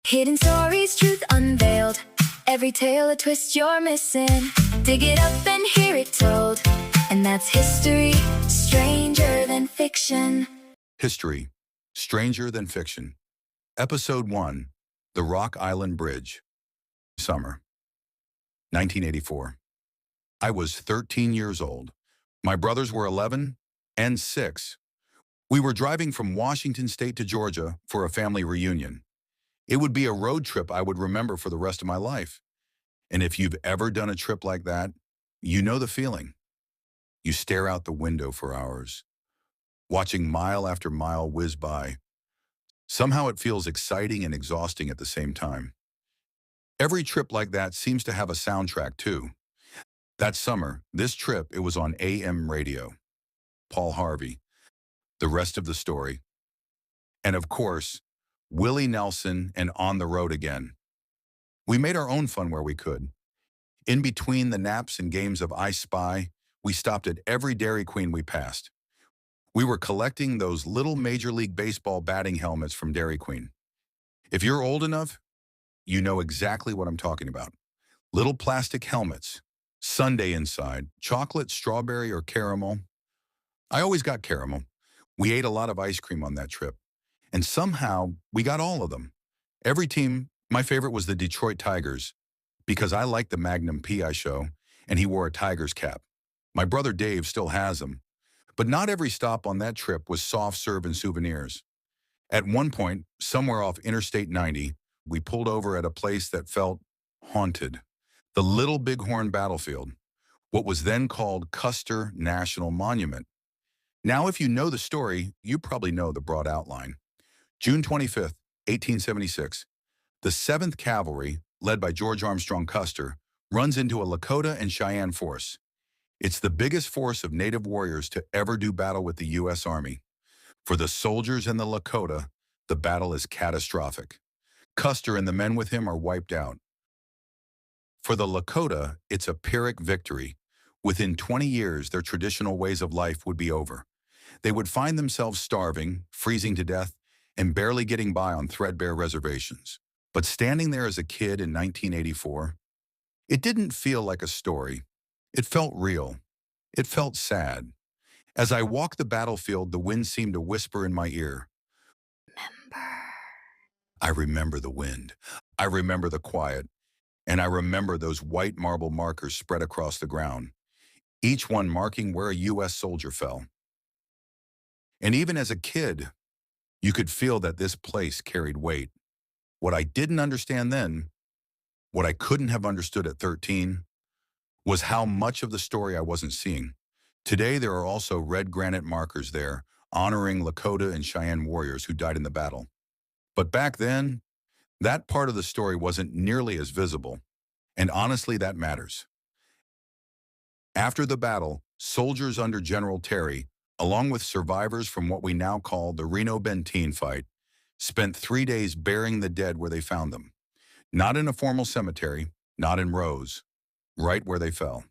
Hidden stories, truth unveiled. Every tale a twist you're missing. Dig it up and hear it told. And that's history, stranger than fiction. History, Stranger Than Fiction. Episode 1, The Rock Island Bridge. Summer, 1984. I was 13 years old. My brothers were 11 and 6. We were driving from Washington State to Georgia for a family reunion. It would be a road trip I would remember for the rest of my life. And if you've ever done a trip like that, you know the feeling. You stare out the window for hours, watching mile after mile whiz by. Somehow it feels exciting and exhausting at the same time. Every trip like that seems to have a soundtrack too. That summer, this trip, it was on AM radio. Paul Harvey, The Rest of the Story. And of course, Willie Nelson and On the Road Again. We made our own fun where we could. In between the naps and games of I Spy, we stopped at every Dairy Queen we passed. We were collecting those little Major League Baseball batting helmets from Dairy Queen. If you're old enough, you know exactly what I'm talking about. Little plastic helmets, sundae inside, chocolate, strawberry, or caramel. I always got caramel. We ate a lot of ice cream on that trip. And somehow, we got all of them. Every team, my favorite was the Detroit Tigers, because I liked the Magnum P.I. show, and he wore a Tigers cap. My brother Dave still has them. But not every stop on that trip was soft serve and souvenirs. At one point, somewhere off Interstate 90, we pulled over at a place that felt haunted. The Little Bighorn battlefield, what was then called Custer National Monument. Now, if you know the story, you probably know the broad outline. June 25th, 1876, the 7th Cavalry, led by George Armstrong Custer, runs into a Lakota and Cheyenne force. It's the biggest force of Native warriors to ever do battle with the U.S. Army. For the soldiers and the Lakota, the battle is catastrophic. Custer and the men with him are wiped out. For the Lakota, it's a Pyrrhic victory. Within 20 years, their traditional ways of life would be over. They would find themselves starving, freezing to death, and barely getting by on threadbare reservations. But standing there as a kid in 1984, it didn't feel like a story. It felt real. It felt sad. As I walked the battlefield, the wind seemed to whisper in my ear. Remember. I remember the wind. I remember the quiet. And I remember those white marble markers spread across the ground, each one marking where a U.S. soldier fell. And even as a kid, you could feel that this place carried weight. What I didn't understand then, what I couldn't have understood at 13, was how much of the story I wasn't seeing. Today, there are also red granite markers there, honoring Lakota and Cheyenne warriors who died in the battle. But back then, that part of the story wasn't nearly as visible, and honestly, that matters. After the battle, soldiers under General Terry, along with survivors from what we now call the Reno-Benteen fight, spent 3 days burying the dead where they found them. Not in a formal cemetery, not in rows, right where they fell.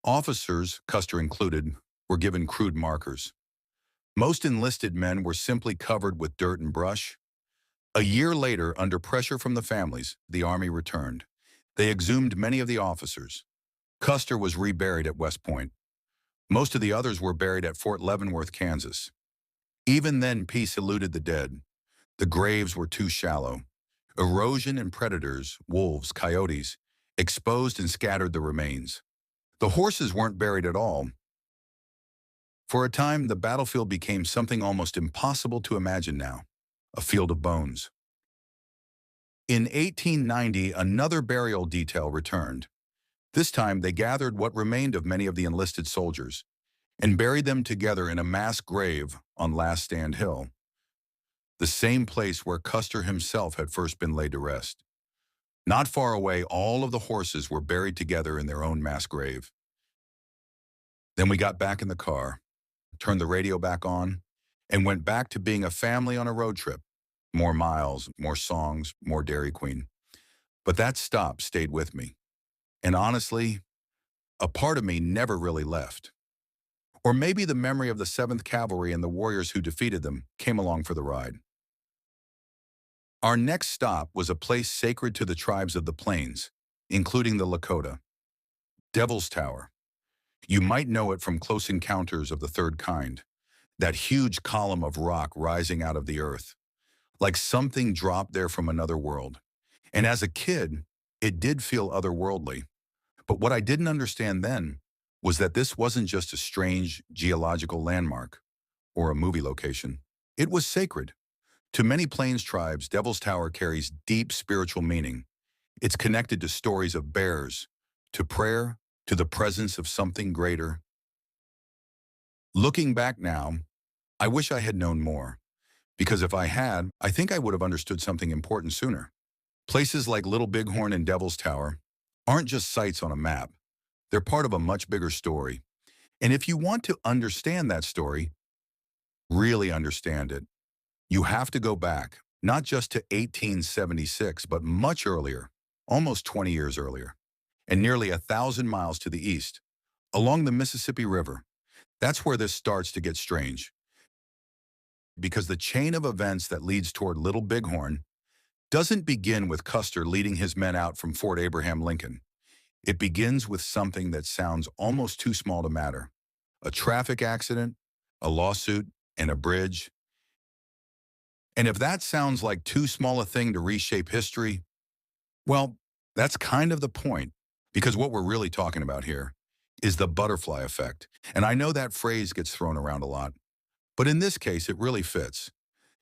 Officers, Custer included, were given crude markers. Most enlisted men were simply covered with dirt and brush. A year later, under pressure from the families, the Army returned. They exhumed many of the officers. Custer was reburied at West Point. Most of the others were buried at Fort Leavenworth, Kansas. Even then, peace eluded the dead. The graves were too shallow. Erosion and predators, wolves, coyotes, exposed and scattered the remains. The horses weren't buried at all. For a time, the battlefield became something almost impossible to imagine now, a field of bones. In 1890, another burial detail returned. This time, they gathered what remained of many of the enlisted soldiers and buried them together in a mass grave on Last Stand Hill, the same place where Custer himself had first been laid to rest. Not far away, all of the horses were buried together in their own mass grave. Then we got back in the car, turned the radio back on, and went back to being a family on a road trip. More miles, more songs, more Dairy Queen. But that stop stayed with me. And honestly, a part of me never really left. Or maybe the memory of the 7th Cavalry and the warriors who defeated them came along for the ride. Our next stop was a place sacred to the tribes of the plains, including the Lakota, Devil's Tower. You might know it from Close Encounters of the Third Kind, that huge column of rock rising out of the earth, like something dropped there from another world. And as a kid, it did feel otherworldly. But what I didn't understand then was that this wasn't just a strange geological landmark or a movie location. It was sacred. To many Plains tribes, Devil's Tower carries deep spiritual meaning. It's connected to stories of bears, to prayer, to the presence of something greater. Looking back now, I wish I had known more, because if I had, I think I would have understood something important sooner. Places like Little Bighorn and Devil's Tower aren't just sites on a map. They're part of a much bigger story. And if you want to understand that story, really understand it, you have to go back, not just to 1876, but much earlier, almost 20 years earlier, and nearly 1,000 miles to the east, along the Mississippi River. That's where this starts to get strange, because the chain of events that leads toward Little Bighorn doesn't begin with Custer leading his men out from Fort Abraham Lincoln. It begins with something that sounds almost too small to matter: a traffic accident, a lawsuit, and a bridge. And if that sounds like too small a thing to reshape history, well, that's kind of the point, because what we're really talking about here is the butterfly effect. And I know that phrase gets thrown around a lot, but in this case, it really fits.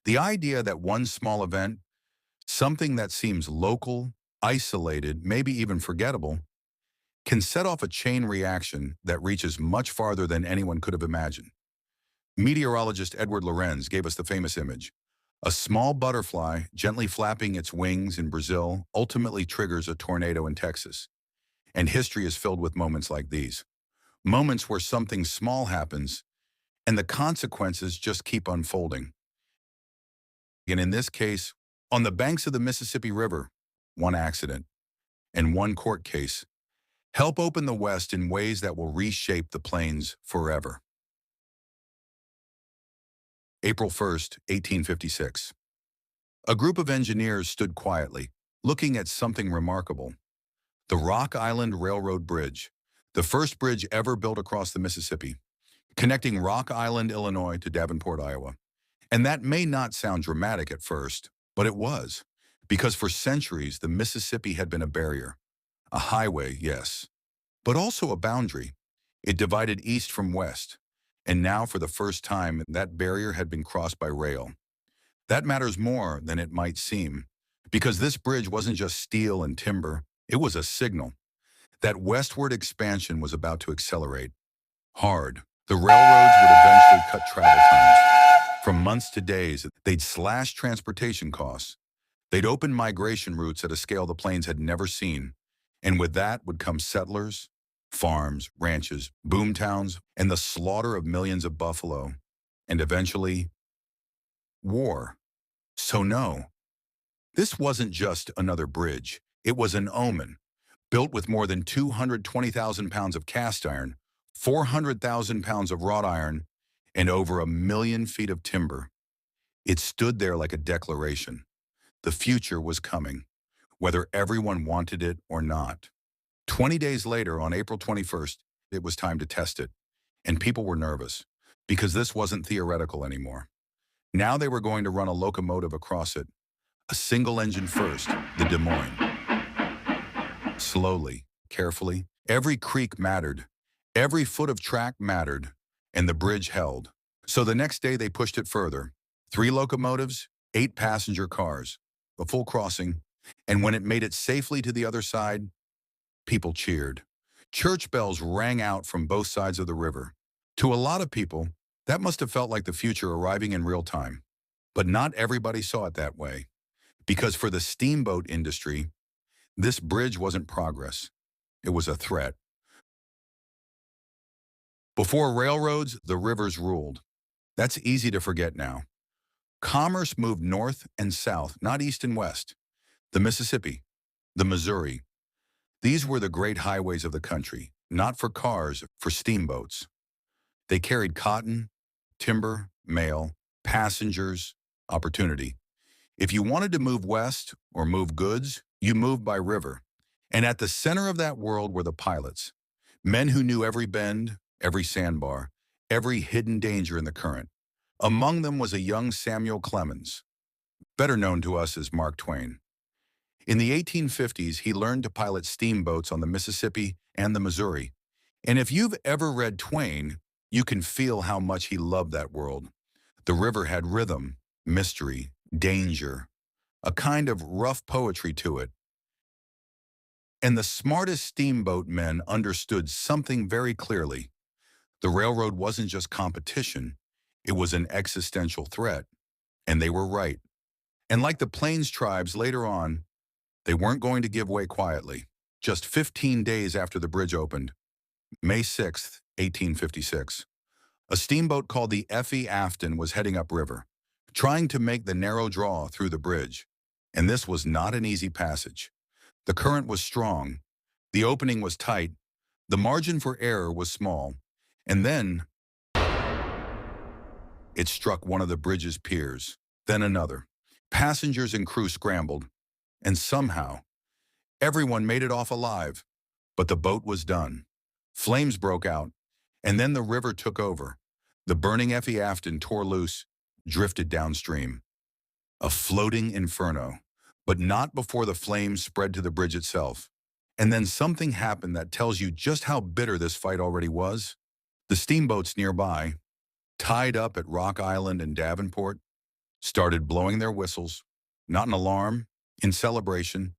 The idea that one small event, something that seems local, isolated, maybe even forgettable, can set off a chain reaction that reaches much farther than anyone could have imagined. Meteorologist Edward Lorenz gave us the famous image. A small butterfly gently flapping its wings in Brazil ultimately triggers a tornado in Texas. And history is filled with moments like these. Moments where something small happens and the consequences just keep unfolding. And in this case, on the banks of the Mississippi River, one accident and one court case help open the West in ways that will reshape the plains forever. April 1st, 1856. A group of engineers stood quietly, looking at something remarkable: the Rock Island Railroad Bridge, the first bridge ever built across the Mississippi, connecting Rock Island, Illinois to Davenport, Iowa. And that may not sound dramatic at first, but it was, because for centuries the Mississippi had been a barrier. A highway, yes, but also a boundary. It divided east from west, and now for the first time that barrier had been crossed by rail. That matters more than it might seem, because this bridge wasn't just steel and timber, it was a signal that westward expansion was about to accelerate. Hard. The railroads would eventually cut travel times. From months to days, they'd slash transportation costs. They'd open migration routes at a scale the plains had never seen. And with that would come settlers, farms, ranches, boomtowns, and the slaughter of millions of buffalo. And eventually, war. So no, this wasn't just another bridge. It was an omen, built with more than 220,000 pounds of cast iron, 400,000 pounds of wrought iron, and over 1,000,000 feet of timber. It stood there like a declaration. The future was coming, whether everyone wanted it or not. 20 days later, on April 21st, it was time to test it. And people were nervous, because this wasn't theoretical anymore. Now they were going to run a locomotive across it. A single engine first, the Des Moines. Slowly, carefully, every creak mattered. Every foot of track mattered, and the bridge held. So the next day they pushed it further. 3 locomotives, 8 passenger cars, a full crossing, and when it made it safely to the other side, people cheered. Church bells rang out from both sides of the river. To a lot of people, that must have felt like the future arriving in real time. But not everybody saw it that way. Because for the steamboat industry, this bridge wasn't progress. It was a threat. Before railroads, the rivers ruled. That's easy to forget now. Commerce moved north and south, not east and west. The Mississippi, the Missouri. These were the great highways of the country, not for cars, for steamboats. They carried cotton, timber, mail, passengers, opportunity. If you wanted to move west or move goods, you moved by river. And at the center of that world were the pilots, men who knew every bend, every sandbar, every hidden danger in the current. Among them was a young Samuel Clemens, better known to us as Mark Twain. In the 1850s, he learned to pilot steamboats on the Mississippi and the Missouri. And if you've ever read Twain, you can feel how much he loved that world. The river had rhythm, mystery, danger, a kind of rough poetry to it. And the smartest steamboat men understood something very clearly. The railroad wasn't just competition, it was an existential threat. And they were right. And like the Plains tribes later on, they weren't going to give way quietly. Just 15 days after the bridge opened, May 6th, 1856, a steamboat called the Effie Afton was heading upriver, trying to make the narrow draw through the bridge. And this was not an easy passage. The current was strong, the opening was tight, the margin for error was small, and then it struck one of the bridge's piers, then another. Passengers and crew scrambled, and somehow, everyone made it off alive. But the boat was done. Flames broke out, and then the river took over. The burning Effie Afton tore loose, drifted downstream. A floating inferno, but not before the flames spread to the bridge itself. And then something happened that tells you just how bitter this fight already was. The steamboats nearby, tied up at Rock Island and Davenport, started blowing their whistles, not in alarm, in celebration.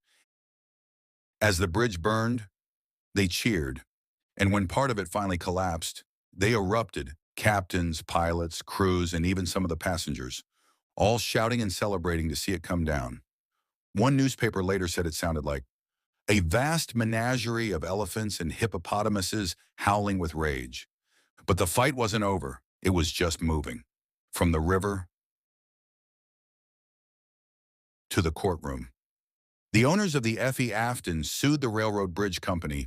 As the bridge burned, they cheered, and when part of it finally collapsed, they erupted, captains, pilots, crews, and even some of the passengers, all shouting and celebrating to see it come down. One newspaper later said it sounded like a vast menagerie of elephants and hippopotamuses howling with rage. But the fight wasn't over, it was just moving. From the river to the courtroom. The owners of the Effie Afton sued the railroad bridge company,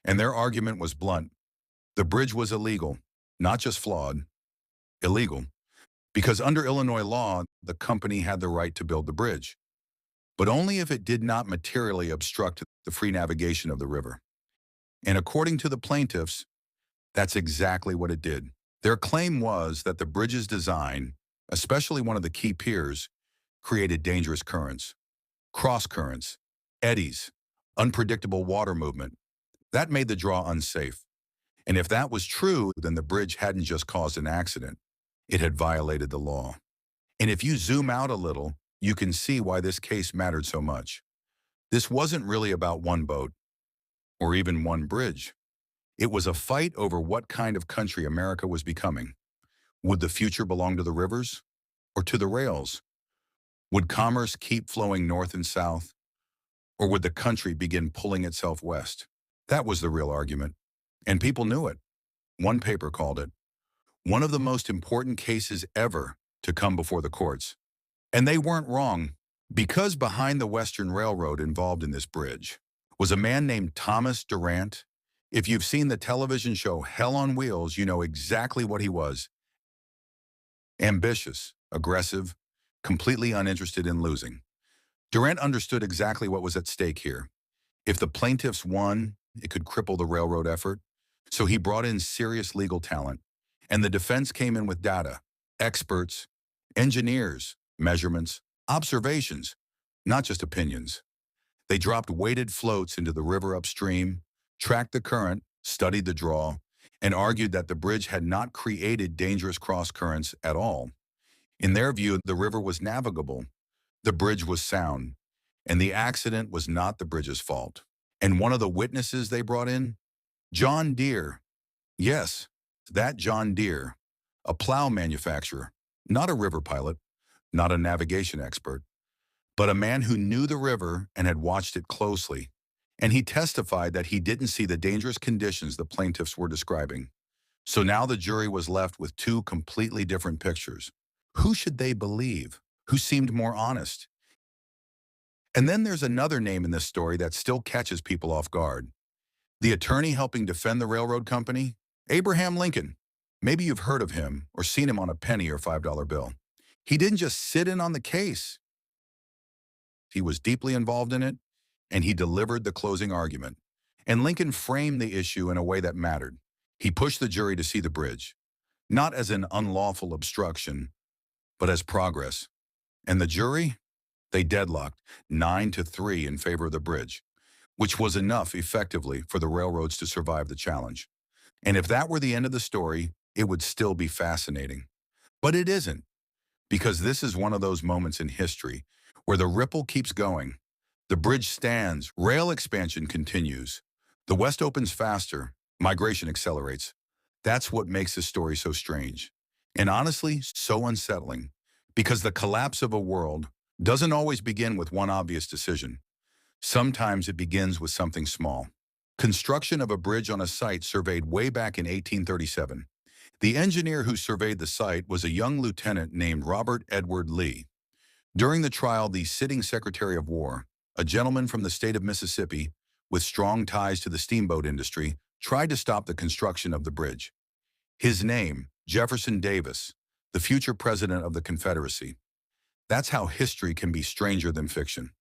and their argument was blunt. The bridge was illegal, not just flawed, illegal, because under Illinois law, the company had the right to build the bridge, but only if it did not materially obstruct the free navigation of the river. And according to the plaintiffs, that's exactly what it did. Their claim was that the bridge's design, especially one of the key piers, created dangerous currents, cross currents, eddies, unpredictable water movement. That made the draw unsafe. And if that was true, then the bridge hadn't just caused an accident. It had violated the law. And if you zoom out a little, you can see why this case mattered so much. This wasn't really about one boat or even one bridge. It was a fight over what kind of country America was becoming. Would the future belong to the rivers or to the rails? Would commerce keep flowing north and south, or would the country begin pulling itself west? That was the real argument, and people knew it. One paper called it one of the most important cases ever to come before the courts. And they weren't wrong, because behind the Western Railroad involved in this bridge was a man named Thomas Durant. If you've seen the television show Hell on Wheels, you know exactly what he was. Ambitious, aggressive, completely uninterested in losing. Durant understood exactly what was at stake here. If the plaintiffs won, it could cripple the railroad effort. So he brought in serious legal talent, and the defense came in with data, experts, engineers, measurements, observations, not just opinions. They dropped weighted floats into the river upstream, tracked the current, studied the draw, and argued that the bridge had not created dangerous cross currents at all. In their view, the river was navigable, the bridge was sound, and the accident was not the bridge's fault. And one of the witnesses they brought in? John Deere. Yes, that John Deere, a plow manufacturer, not a river pilot, not a navigation expert, but a man who knew the river and had watched it closely. And he testified that he didn't see the dangerous conditions the plaintiffs were describing. So now the jury was left with two completely different pictures. Who should they believe? Who seemed more honest? And then there's another name in this story that still catches people off guard. The attorney helping defend the railroad company? Abraham Lincoln. Maybe you've heard of him or seen him on a penny or $5 bill. He didn't just sit in on the case. He was deeply involved in it, and he delivered the closing argument. And Lincoln framed the issue in a way that mattered. He pushed the jury to see the bridge, not as an unlawful obstruction, but as progress. And the jury? They deadlocked 9-3 in favor of the bridge, which was enough, effectively, for the railroads to survive the challenge. And if that were the end of the story, it would still be fascinating. But it isn't, because this is one of those moments in history where the ripple keeps going. The bridge stands, rail expansion continues. The West opens faster, migration accelerates. That's what makes this story so strange, and honestly, so unsettling, because the collapse of a world doesn't always begin with one obvious decision. Sometimes it begins with something small. Construction of a bridge on a site surveyed way back in 1837. The engineer who surveyed the site was a young lieutenant named Robert Edward Lee. During the trial, the sitting Secretary of War, a gentleman from the state of Mississippi with strong ties to the steamboat industry, tried to stop the construction of the bridge. His name, Jefferson Davis, the future president of the Confederacy. That's how history can be stranger than fiction.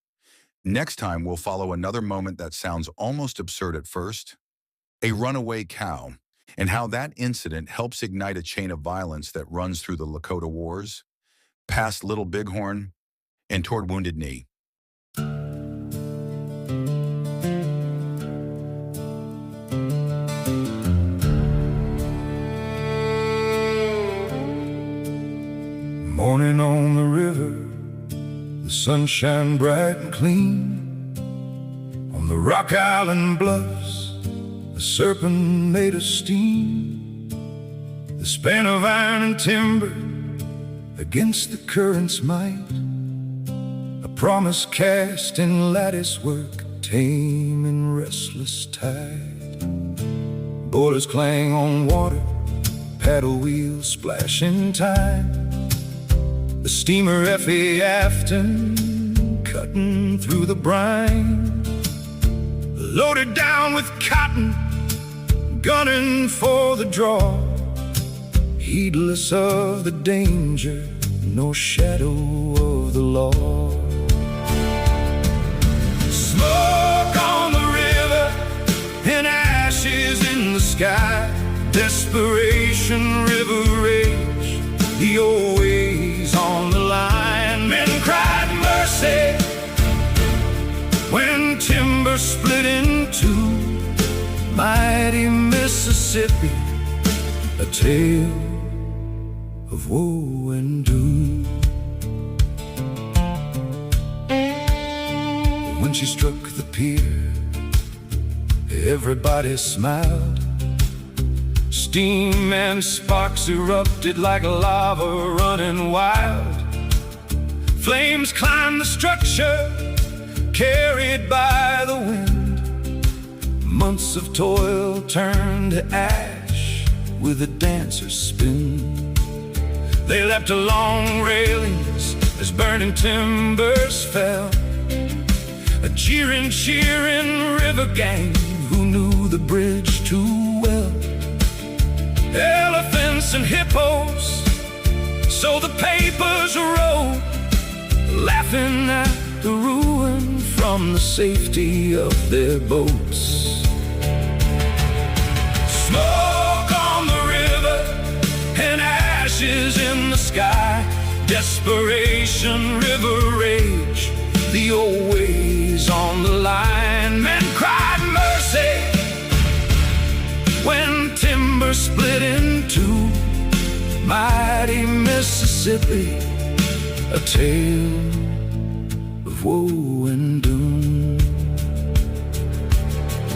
Next time, we'll follow another moment that sounds almost absurd at first, a runaway cow, and how that incident helps ignite a chain of violence that runs through the Lakota Wars, past Little Bighorn, and toward Wounded Knee. Morning on the river, the sunshine bright and clean. On the Rock Island bluffs, a serpent made of steam. The span of iron and timber against the current's might. A promise cast in lattice work, tame and restless tide. Boilers clang on water, paddle wheels splash in time. The steamer Effie Afton cutting through the brine, loaded down with cotton, gunning for the draw, heedless of the danger, no shadow of the law. Smoke on the river and ashes in the sky, desperation, river rage, the old ways on the line. Men cried mercy when timber split in two. Mighty Mississippi, a tale of woe and doom. When she struck the pier, everybody smiled. Steam and sparks erupted like lava running wild. Flames climbed the structure, carried by the wind. Months of toil turned to ash with a dancer's spin. They leapt along railings as burning timbers fell. A cheering river gang who knew the bridge too well. Elephants and hippos, so the papers wrote, laughing at the ruin from the safety of their boats. Smoke on the river and ashes in the sky, desperation, river rage, the old ways on the line. Men cried mercy when timber split in two. Mighty Mississippi, a tale of woe and doom.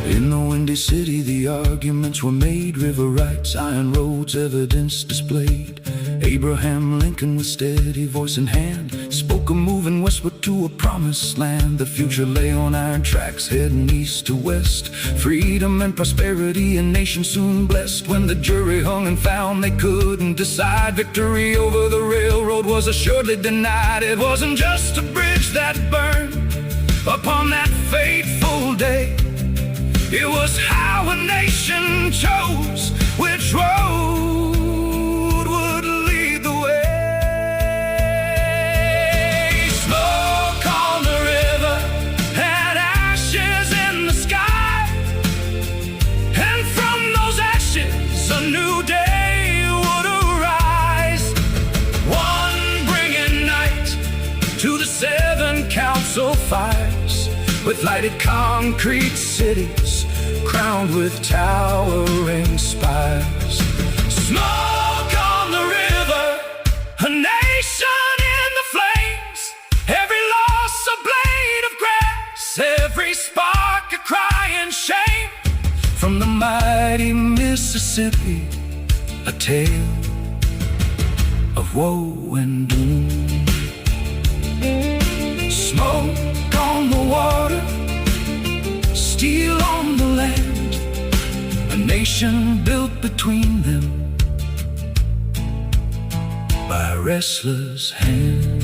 In the Windy City, the arguments were made. River rights, iron roads, evidence displayed. Abraham Lincoln, with steady voice in hand, spoke of moving westward to a promised land. The future lay on iron tracks, heading east to west. Freedom and prosperity, a nation soon blessed. When the jury hung and found they couldn't decide, victory over the railroad was assuredly denied. It wasn't just a bridge that burned upon that fateful day. It was how a nation chose which road would lead the way. Smoke on the river fires, with lighted concrete cities crowned with towering spires. Smoke on the river, a nation in the flames, every loss a blade of grass, every spark a cry and shame. From the mighty Mississippi, a tale of woe and doom. Smoke on the water, steel on the land, a nation built between them by a restless hand.